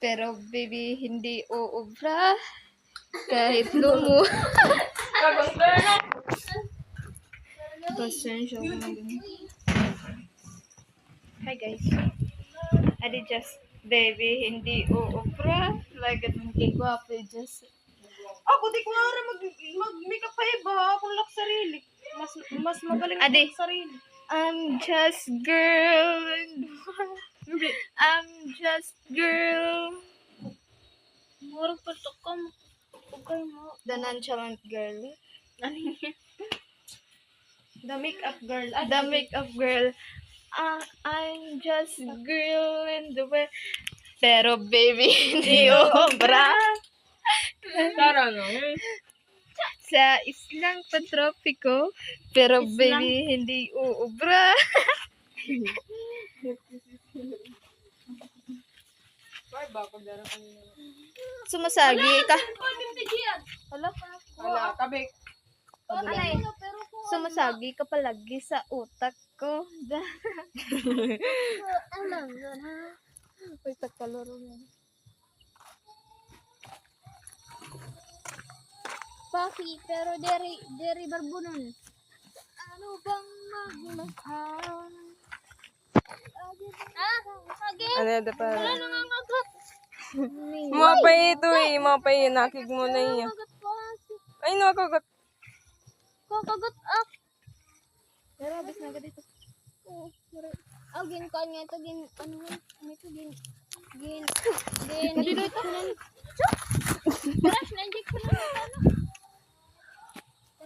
Pero baby, hindi uubra. Kahit lumo. Pasensya ko na ganun. Hi guys. Adi just, baby, hindi uubra. Like, hindi gwapo, just. Ako di ko nga rin mag-makeup pa iba. Akong lak sarili. Mas magaling Adi. ako sarili. I'm just girl. I'm just girl. Murag pa to ka. Okay mo. The nonchalant girl. Ano yun? The makeup girl. The makeup girl. I'm just girl in the way. Pero baby, hindi obra. Tara no. Sa islang pantropiko. Pero baby, hindi uubra. Bye ba ako dara kanina. Sumasagi ka. Hala, kabik. Sumasagi ka palagi sa utak ko. Uy, tagkalaro mo. Paki, pero deri barbunon. Ano bang magmahal? Sige. Ano yun pa? Wala nangangagat. Mapay ito eh. Mapay nakig mo na iya. Nangangagat pa. Ay, nakagat. Kakagat ak. Pero abis na dito. Gin kanya ito, gin, ano ito, gin, Dito ito. Crush na injection na ito, ano?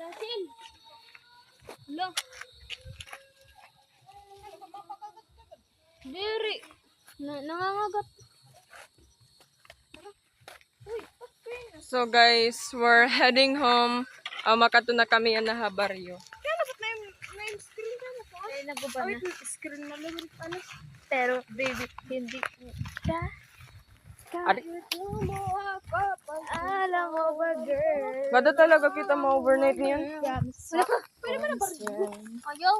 Rasil. Lo. Diri. Nangangagat. So guys, we're heading home. Makato na kami ang nahabaryo. Kaya dapat na yung screen ka na po. Ay, naguba na. Screen na lang. Ano? Pero baby, hindi uubra. Ari. Alam mo ba, girl? Bada talaga kita ma-overnight niyan. Pwede mo na ba? Ayaw.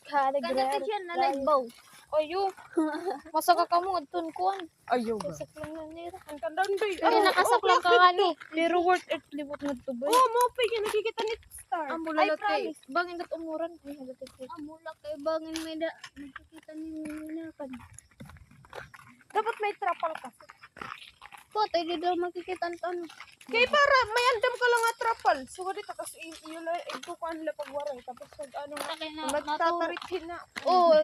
Kanda siya na nagbaw. Ayo. Masaka ka mo, adton kuan. Ayaw ba? Saklang na nira. Ang kandang bay. Ay, nakasaklang ka nga ni. Pero worth it, libot na to ba? Oh, mo pa yung nakikita ni Star. Amo lalat kay. Bangin kat umuran. Ay, halatay ko. Amula kay bangin may da. Nakikita ni Minakan. Dapat may trapal ka. Po, tayo di daw makikita ang tanong. Kaya para may andam ka lang nga trapal. So, dito, tapos yun lang, ito ko ang lapag waray. Tapos pag ano nga, Sakay na, magtatarit na. Oh,